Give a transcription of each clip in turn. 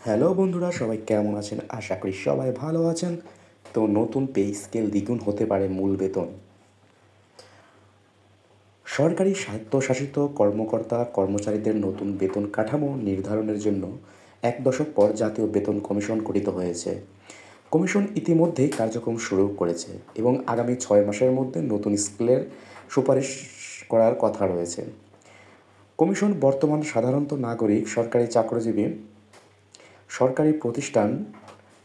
Hello বন্ধুরা, সবাই কেমন আছেন? আশা করি সবাই ভালো আছেন। তো নতুন পে স্কেল দ্বিগুণ হতে পারে মূল বেতন। সরকারি স্বায়ত্তশাসিত কর্মকর্তা কর্মচারীদের নতুন বেতন কাঠামো নির্ধারণের জন্য 1 দশক পর জাতীয় বেতন কমিশন গঠিত হয়েছে। কমিশন ইতিমধ্যেই কার্যক্রম শুরু করেছে এবং আগামী 6 মাসের মধ্যে নতুন স্কেলের সুপারিশ করার কথা রয়েছে। কমিশন বর্তমান সাধারণত নাগরিক, সরকারি চাকরিজীবী, সরকারি প্রতিষ্ঠান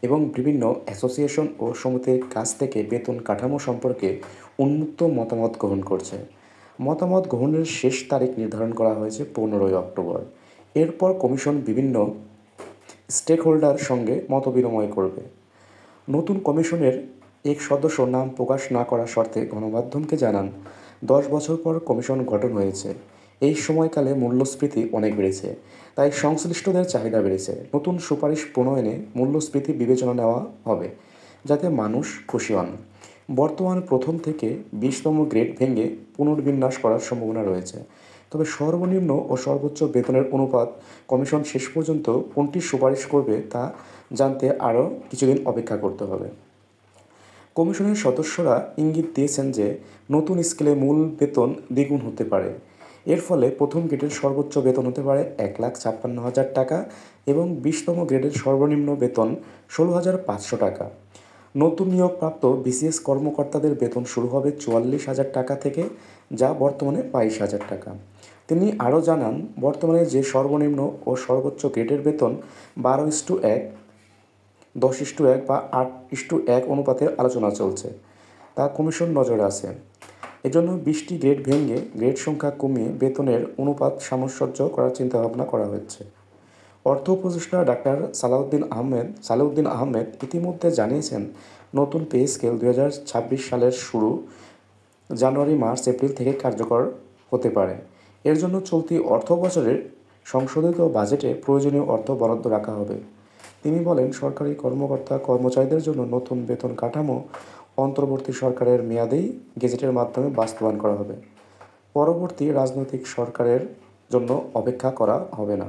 এবং বিভিন্ন অ্যাসোসিয়েশন ও সমিতির কাছ থেকে বেতন কাঠামো সম্পর্কে উন্মুক্ত মতামত গ্রহণ করছে। মতামত গ্রহণের শেষ তারিখ নির্ধারণ করা হয়েছে 15ই অক্টোবর। এরপর কমিশন বিভিন্ন স্টেকহোল্ডার সঙ্গে মতবিনিময় করবে। নতুন কমিশনের এক সদস্য নাম প্রকাশ না করার শর্তে গণমাধ্যমকে জানান, 10 বছর পর কমিশন গঠন হয়েছে। এই সময়কালে মূল্যস্ফীতি অনেক বেড়েছে, তাই সংশ্লিষ্টদের চাহিদা বেড়েছে। নতুন সুপারিশ প্রণয়নে মূল্যস্ফীতি বিবেচনা নেওয়া হবে, যাতে মানুষ খুশি হন। বর্তমান প্রথম থেকে 20তম গ্রেড ভেঙে পুনর্বিন্যাস করার সম্ভাবনা রয়েছে। তবে সর্বনিম্ন ও সর্বোচ্চ বেতনের অনুপাত কমিশন শেষ পর্যন্ত কোনটি সুপারিশ করবে তা জানতে আরও কিছুদিন অপেক্ষা করতে হবে। কমিশনের সদস্যরা ইঙ্গিত দিয়েছেন যে নতুন স্কেলে মূল বেতন দ্বিগুণ হতে পারে। এর ফলে প্রথম গ্রেডের সর্বোচ্চ বেতন হতে পারে 1,56,000 টাকা এবং 20তম গ্রেডের সর্বনিম্ন বেতন 16,500 টাকা। নতুন নিয়োগপ্রাপ্ত বিসিএস কর্মকর্তাদের বেতন শুরু হবে 44,000 টাকা থেকে, যা বর্তমানে 22,000 টাকা। তিনি আরও জানান, বর্তমানে যে সর্বনিম্ন ও সর্বোচ্চ গ্রেডের বেতন 12:1, 10:1 বা 8:1 অনুপাতে আলোচনা চলছে, তা কমিশন নজরে আছে। এজন্য 20টি গ্রেড ভেঙে গ্রেড সংখ্যা কমিয়ে বেতনের অনুপাত সামঞ্জস্য করার চিন্তাভাবনা করা হচ্ছে। অর্থ উপদেষ্টা ডাক্তার সালেউদ্দিন আহমেদ ইতিমধ্যে জানিয়েছেন, নতুন পে স্কেল 2026 সালের শুরু জানুয়ারি, মার্চ, এপ্রিল থেকে কার্যকর হতে পারে। এর জন্য চলতি অর্থবছরের সংশোধিত বাজেটে প্রয়োজনীয় অর্থ বরাদ্দ রাখা হবে। তিনি বলেন, সরকারি কর্মকর্তা কর্মচারীদের জন্য নতুন বেতন কাঠামো অন্তর্বর্তী সরকারের মেয়াদেই গেজেটের মাধ্যমে বাস্তবায়ন করা হবে। পরবর্তী রাজনৈতিক সরকারের জন্য অপেক্ষা করা হবে না।